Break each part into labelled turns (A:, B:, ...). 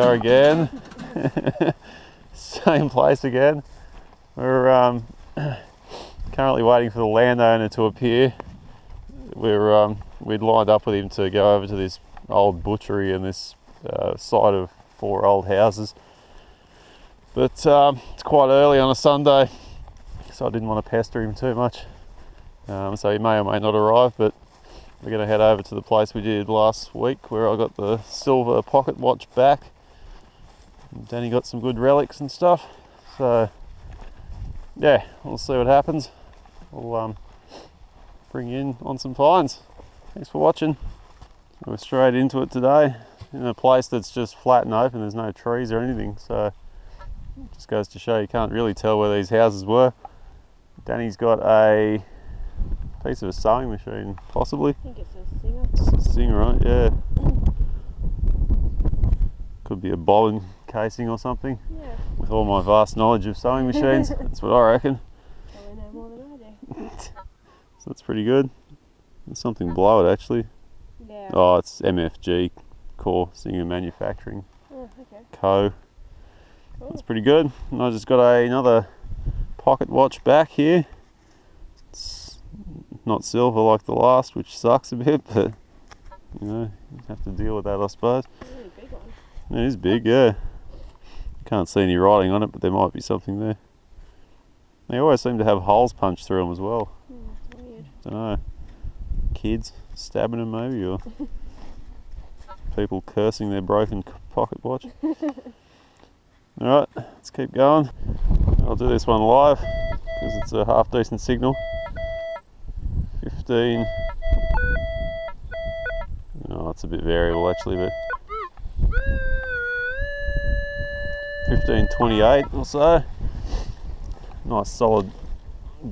A: go again. Same place again. We're currently waiting for the landowner to appear. We'd lined up with him to go over to this old butchery and this site of 4 old houses. But it's quite early on a Sunday, so I didn't want to pester him too much. So he may or may not arrive, but we're going to head over to the place we did last week where I got the silver pocket watch back. Danny got some good relics and stuff. So yeah, we'll see what happens. We'll bring you in on some finds. Thanks for watching. We're straight into it today in a place that's just flat and open. There's no trees or anything, so it just goes to show you can't really tell where these houses were. Danny's got a piece of a sewing machine, possibly.
B: I think it's a Singer.
A: It's a Singer, right? Yeah. Could be a bobbin casing or something.
B: Yeah.
A: With all my vast knowledge of sewing machines, that's what I reckon.
B: Probably know more than I do.
A: So that's pretty good. There's something below it actually.
B: Yeah.
A: Oh, it's MFG, Core Singer Manufacturing
B: Oh, okay.
A: Co.
B: Cool.
A: That's pretty good. And I just got another pocket watch back here. It's not silver like the last, which sucks a bit, but you know, you have to deal with that, I suppose.
B: It's a really big one.
A: It is big, yeah. Can't see any writing on it, but there might be something there. They always seem to have holes punched through them as well.
B: It's weird.
A: Don't know. Kids stabbing them maybe, or people cursing their broken pocket watch. Alright, let's keep going. I'll do this one live because it's a half decent signal. 15. Oh, it's a bit variable actually, but 15:28 or so. Nice solid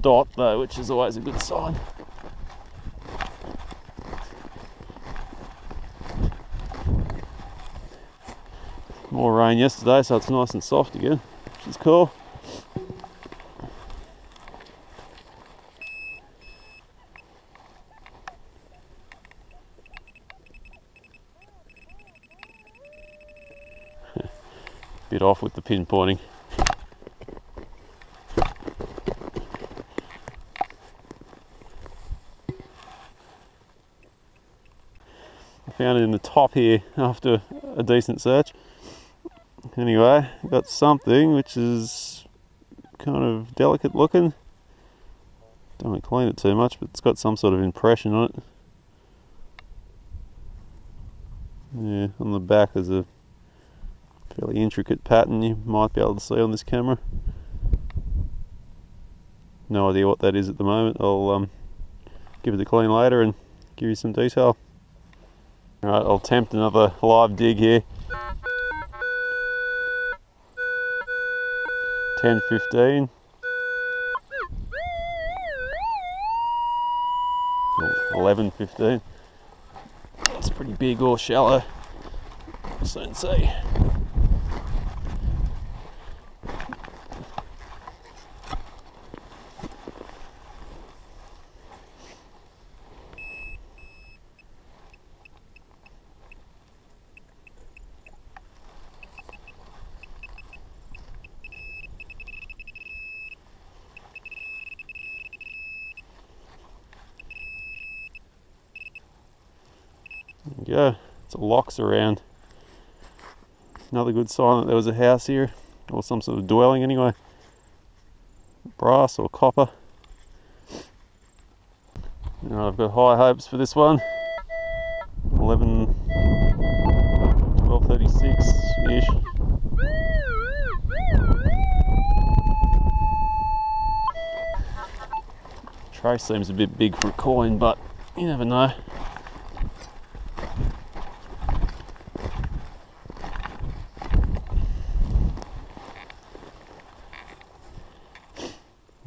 A: dot though, which is always a good sign. More rain yesterday, so it's nice and soft again, which is cool. Bit off with the pinpointing. I found it in the top here after a decent search. Anyway, got something which is kind of delicate looking. Don't want to clean it too much, but it's got some sort of impression on it. Yeah, on the back there's a fairly intricate pattern you might be able to see on this camera. No idea what that is at the moment. I'll give it a clean later and give you some detail. Alright, I'll attempt another live dig here. 10:15. 11:15. It's pretty big or shallow. Soon see. There we go, it's a locks around. Another good sign that there was a house here, or some sort of dwelling anyway. Brass or copper. Alright, I've got high hopes for this one. 12:36-ish. Trace seems a bit big for a coin, but you never know.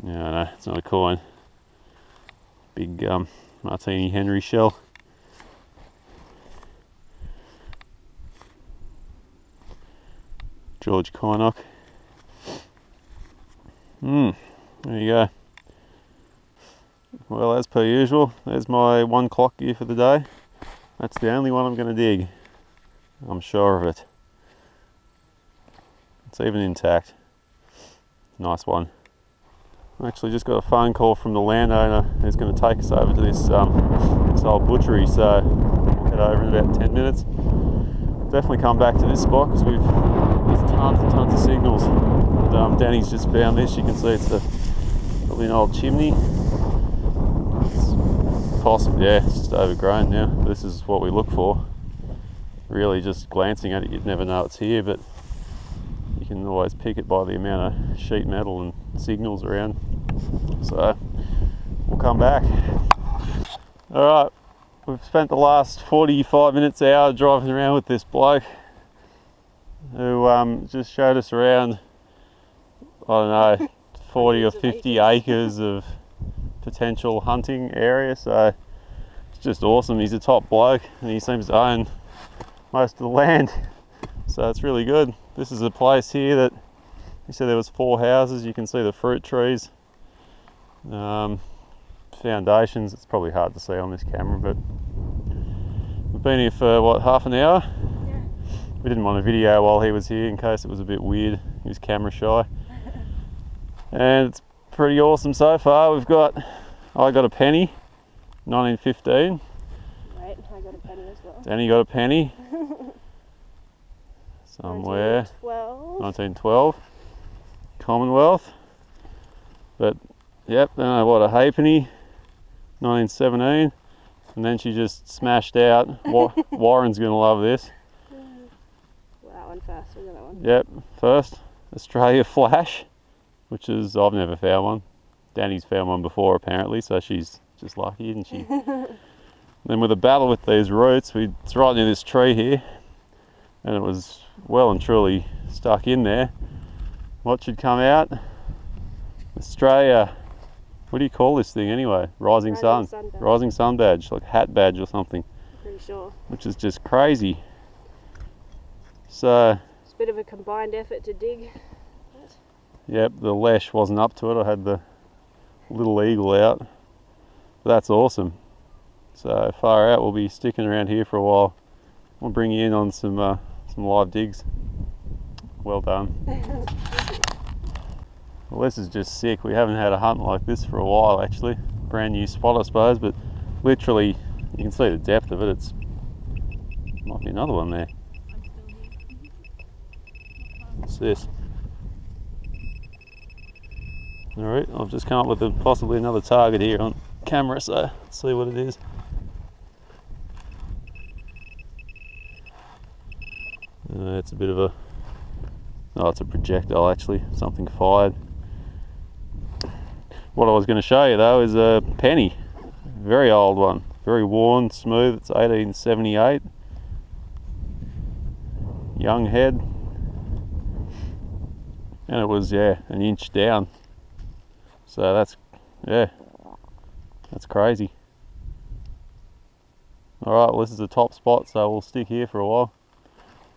A: No, it's not a coin. Big Martini Henry shell. George Kynock. There you go. Well, as per usual, there's my 1 clock gear for the day. That's the only one I'm going to dig. I'm sure of it. It's even intact. Nice one. I actually just got a phone call from the landowner who's going to take us over to this old butchery, so we'll head over in about 10 minutes. Definitely come back to this spot because there's tons and tons of signals. And, Danny's just found this. You can see it's probably an old chimney. It's possible, yeah, it's just overgrown now. This is what we look for. Really, just glancing at it, you'd never know it's here, but you can always pick it by the amount of sheet metal and signals around. So we'll come back. All right, we've spent the last 45 minutes, hour driving around with this bloke who just showed us around, I don't know, 40 or 50 acres of potential hunting area. So it's just awesome. He's a top bloke and he seems to own most of the land, so it's really good. This is a place here that he said there was 4 houses. You can see the fruit trees, foundations. It's probably hard to see on this camera, but we've been here for what, half an hour?
B: Yeah.
A: We didn't want a video while he was here in case it was a bit weird. He was camera shy. And it's pretty awesome so far. I got a penny, 1915.
B: Right, I got a penny as well.
A: Danny got a penny. Somewhere. 1912. Commonwealth. But, yep, then I bought a halfpenny, 1917. And then she just smashed out. Warren's going to love this.
B: Wow, and faster than that one.
A: Yep, first, Australia Flash, which is, I've never found one. Danny's found one before apparently, so she's just lucky, isn't she? Then with a battle with these roots, it's right near this tree here, and it was well and truly stuck in there. What should come out? Australia, what do you call this thing anyway? Rising sun.
B: Badge.
A: Rising sun badge, like hat badge or something.
B: Pretty sure.
A: Which is just crazy. So,
B: It's a bit of a combined effort to dig.
A: yep, the lash wasn't up to it. I had the little eagle out. But that's awesome. So far out, we'll be sticking around here for a while. We'll bring you in on some live digs. Well done. Well, this is just sick. We haven't had a hunt like this for a while actually. Brand new spot I suppose, but literally you can see the depth of it. Might be another one there. What's this? Alright, I've just come up with possibly another target here on camera, so let's see what it is. It's a bit of a... Oh, it's a projectile actually, something fired. What I was going to show you though is a penny. Very old one, very worn, smooth. It's 1878. Young head. And it was, yeah, an inch down. So that's crazy. Alright, well this is the top spot, so we'll stick here for a while.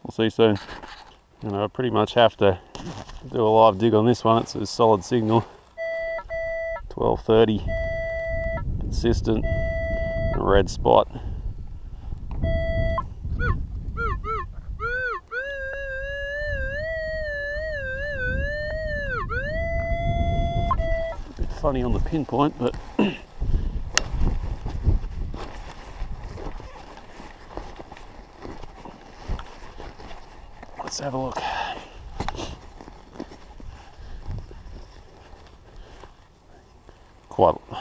A: We'll see you soon. And I pretty much have to do a live dig on this one. It's a solid signal. 1230. Consistent. A red spot. A bit funny on the pinpoint, but let's have a look.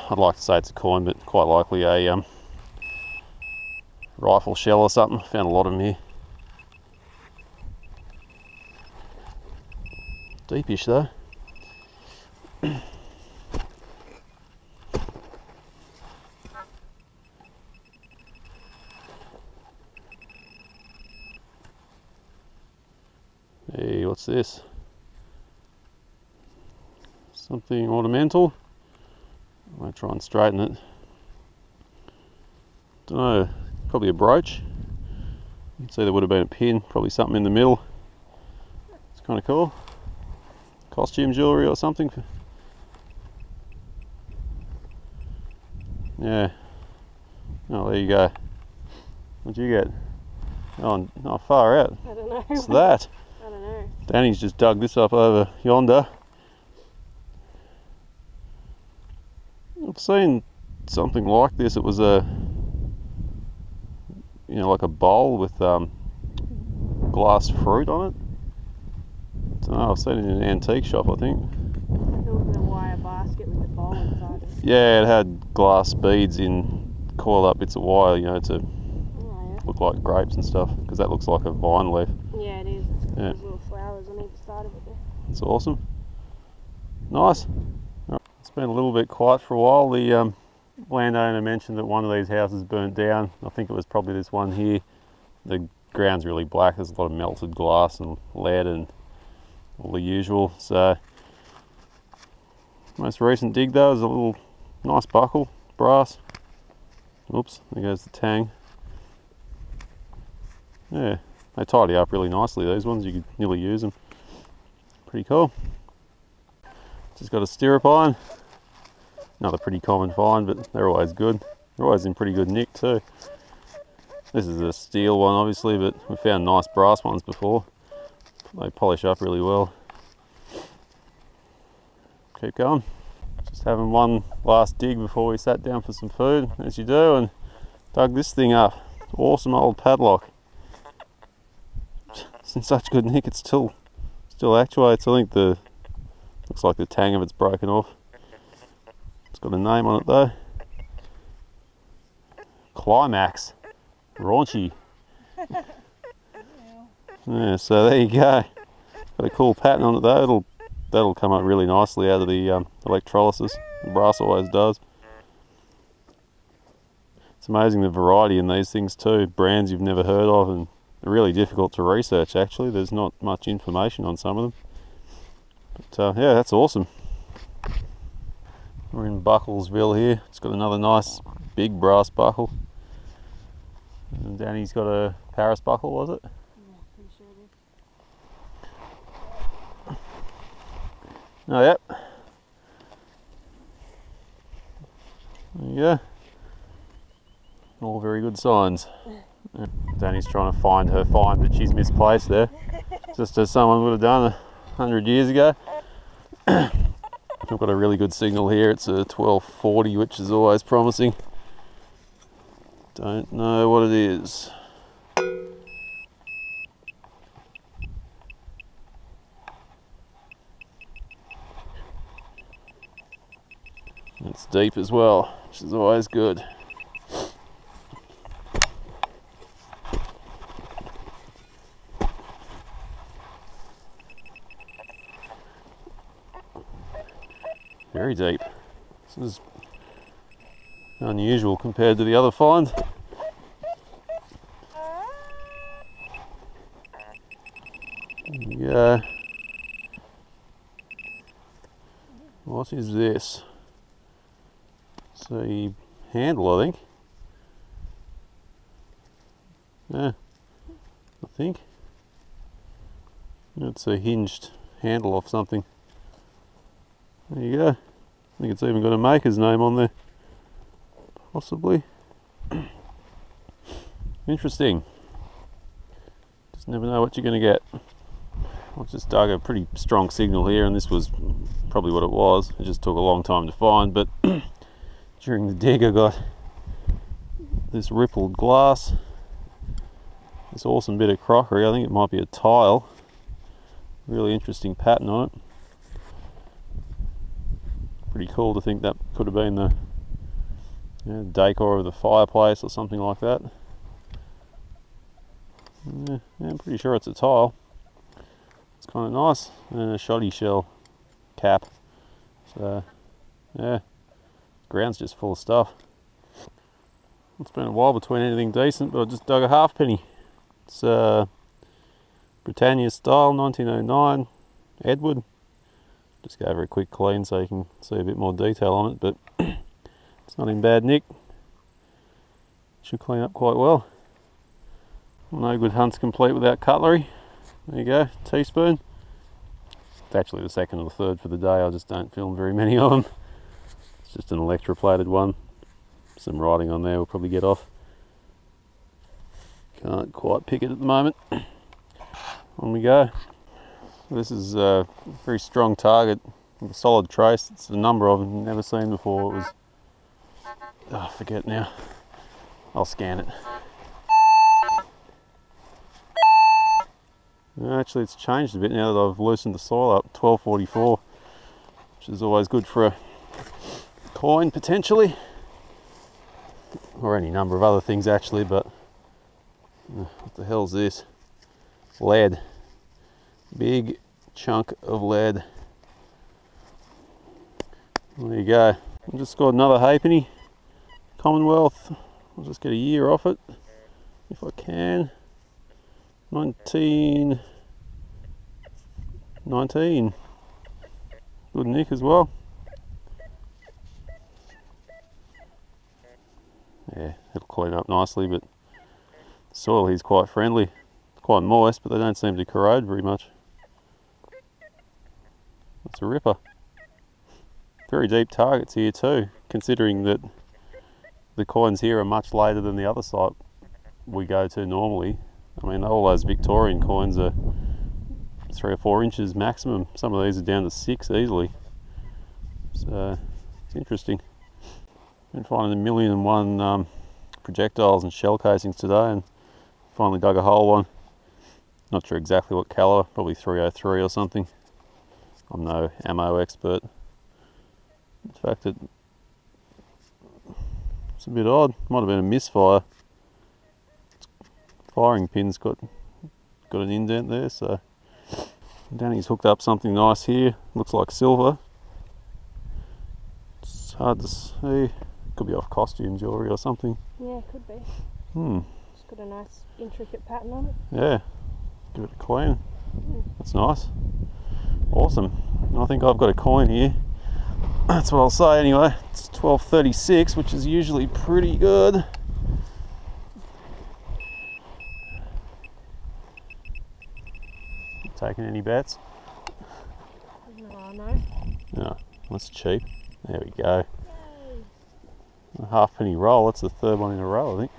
A: I'd like to say it's a coin, but quite likely a rifle shell or something. Found a lot of them here. Deepish though. Hey, what's this? Something ornamental. I'm going to try and straighten it. Don't know, probably a brooch. You can see there would have been a pin, probably something in the middle. It's kind of cool. Costume jewellery or something. Yeah. Oh, there you go. What'd you get? Oh, not far out.
B: I don't know.
A: What's that?
B: I don't know.
A: Danny's just dug this up over yonder. I've seen something like this. It was a, you know, like a bowl with glass fruit on it. I don't know, I've seen it in an antique shop, I think.
B: Like a little wire basket with the bowl inside it.
A: Yeah, it had glass beads in coiled up bits of wire, you know, to
B: Oh,
A: look like grapes and stuff, because that looks like a vine leaf.
B: yeah. Yeah, it is. It's got
A: Yeah.
B: those little flowers on either side of it there.
A: It's awesome. Nice. Right. It's been a little bit quiet for a while. The landowner mentioned that one of these houses burnt down. I think it was probably this one here. The ground's really black. There's a lot of melted glass and lead and all the usual. So most recent dig though is a little nice buckle, brass. Oops, there goes the tang. Yeah, they tidy up really nicely, these ones. You could nearly use them. Pretty cool. Just got a stirrup iron. Another pretty common find, but they're always good. They're always in pretty good nick too. This is a steel one obviously, but we found nice brass ones before. They polish up really well. Keep going. Just having one last dig before we sat down for some food, as you do, and dug this thing up. Awesome old padlock. It's in such good nick, it still actuates. I think the looks like the tang of it's broken off. It's got a name on it though. Climax. Raunchy. Yeah, so there you go. Got a cool pattern on it though. That'll come up really nicely out of the electrolysis. The brass always does. It's amazing the variety in these things too. Brands you've never heard of, and they're really difficult to research actually. There's not much information on some of them. But yeah, that's awesome. We're in Bucklesville here. It's got another nice big brass buckle. And Danny's got a Paris buckle, was it?
B: Yeah, pretty sure it is.
A: Oh, yep. There you go. All very good signs. Danny's trying to find her find that she's misplaced there. Just as someone would have done 100 years ago. I've got a really good signal here. It's a 1240, which is always promising. Don't know what it is. It's deep as well, which is always good. Very deep. This is unusual compared to the other find. Yeah. What is this? It's a handle, I think. Yeah, I think. It's a hinged handle off something. There you go. I think it's even got a maker's name on there. Possibly. Interesting. Just never know what you're going to get. I just dug a pretty strong signal here, and this was probably what it was. It just took a long time to find, but during the dig I got this rippled glass, this awesome bit of crockery. I think it might be a tile. Really interesting pattern on it. Pretty cool to think that could have been the decor of the fireplace or something like that. Yeah, I'm pretty sure it's a tile. It's kind of nice, and a shoddy shell cap. So yeah, ground's just full of stuff. It's been a while between anything decent, but I just dug a halfpenny. It's Britannia style, 1909, Edward. Just gave her a quick clean so you can see a bit more detail on it, but it's not in bad nick. Should clean up quite well. No good hunt's complete without cutlery. There you go, teaspoon. It's actually the second or the third for the day. I just don't film very many of them. It's just an electroplated one. Some writing on there will probably get off. Can't quite pick it at the moment. On we go. This is a very strong target with a solid trace. It's a number I've never seen before. It was, oh, I forget now. I'll scan it. Actually, it's changed a bit now that I've loosened the soil up. 1244, which is always good for a coin potentially, or any number of other things actually. But what the hell's this? Lead. Big chunk of lead. There you go. I've just got another halfpenny. Commonwealth. I'll just get a year off it if I can. 1919. Good nick as well. Yeah, it'll clean up nicely, but the soil here is quite friendly. It's quite moist, but they don't seem to corrode very much. That's a ripper. Very deep targets here too, considering that the coins here are much later than the other site we go to normally. I mean, all those Victorian coins are 3 or 4 inches maximum. Some of these are down to 6 easily. So it's interesting. Been finding 1,000,001 projectiles and shell casings today, and finally dug a hole one. Not sure exactly what caliber, probably 303 or something. I'm no ammo expert. In fact, it's a bit odd. Might have been a misfire. Firing pin's got an indent there, so Danny's hooked up something nice here. Looks like silver. It's hard to see. Could be off costume jewellery or something.
B: Yeah, could be. It's got a nice intricate pattern on it.
A: Yeah, give it a clean. That's nice. Awesome. I think I've got a coin here. That's what I'll say anyway. It's 1236, which is usually pretty good. Taking any bets?
B: No.
A: No, that's cheap. There we go. Yay. A halfpenny roll. That's the third one in a row, I think.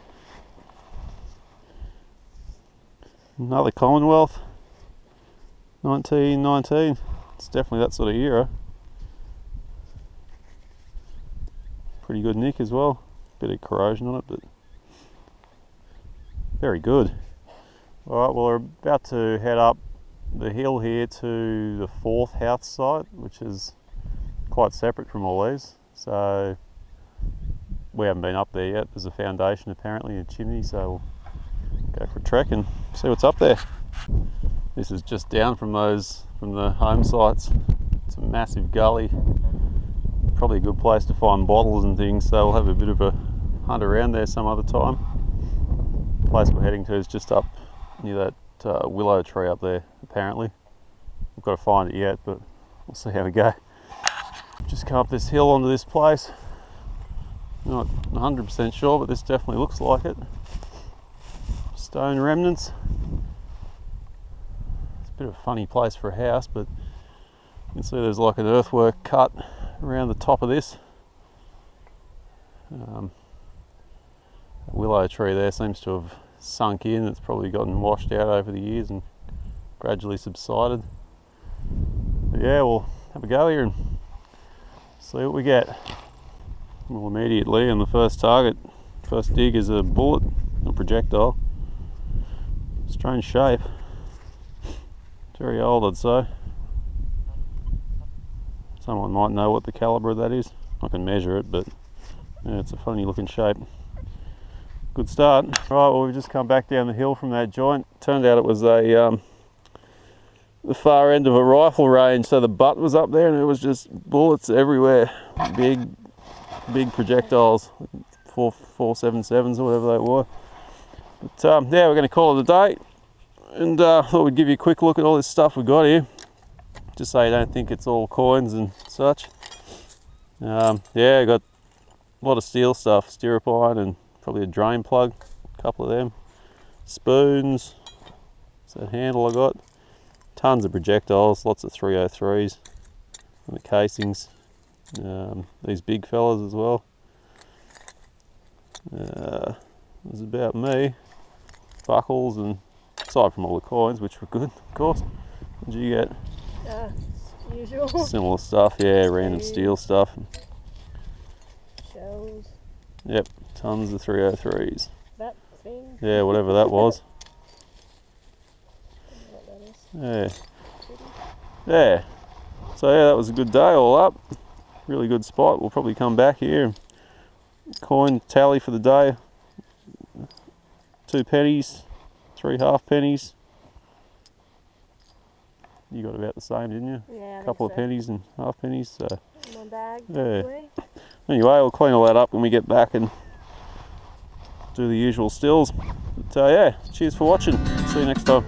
A: Another Commonwealth. 1919. It's definitely that sort of era. Pretty good nick as well. Bit of corrosion on it, but very good. Alright, well, we're about to head up the hill here to the 4th house site, which is quite separate from all these. So we haven't been up there yet. There's a foundation apparently, a chimney, so we'll go for a trek and see what's up there. This is just down from the home sites. It's a massive gully. Probably a good place to find bottles and things, so we'll have a bit of a hunt around there some other time. The place we're heading to is just up near that willow tree up there, apparently. We've got to find it yet, but we'll see how we go. Just come up this hill onto this place. Not 100% sure, but this definitely looks like it. Stone remnants. It's a bit of a funny place for a house, but you can see there's like an earthwork cut around the top of this. That willow tree there seems to have sunk in. It's probably gotten washed out over the years and gradually subsided. But yeah, we'll have a go here and see what we get. Well, immediately on the first target, first dig is a bullet, a projectile. Strange shape. Very old, I'd say. Someone might know what the calibre of that is. I can measure it, but yeah, it's a funny looking shape. Good start. Right, well, we've just come back down the hill from that joint. Turned out it was the far end of a rifle range, so the butt was up there and it was just bullets everywhere. Big projectiles, 4.77s or whatever they were. But yeah, we're going to call it a day, and thought we'd give you a quick look at all this stuff we got here, just so you don't think it's all coins and such. Yeah, I got a lot of steel stuff, stirrupine and probably a drain plug, a couple of them, spoons, it's that handle I got, tons of projectiles, lots of 303s, and the casings, these big fellas as well. That's about me. Buckles, and aside from all the coins, which were good, of course. What did you get?
B: Usual.
A: Similar stuff, yeah, random steel stuff.
B: Shells.
A: Yep, tons of 303s.
B: That thing.
A: Yeah, whatever that was.
B: What that is.
A: Yeah. Yeah. So yeah, that was a good day all up. Really good spot. We'll probably come back here and coin tally for the day. 2 pennies, 3 half pennies. You got about the same, didn't you?
B: Yeah,
A: A couple of pennies and half pennies. So
B: in my bag,
A: yeah.
B: probably.
A: Anyway, we'll clean all that up when we get back and do the usual stills. But yeah, cheers for watching. See you next time.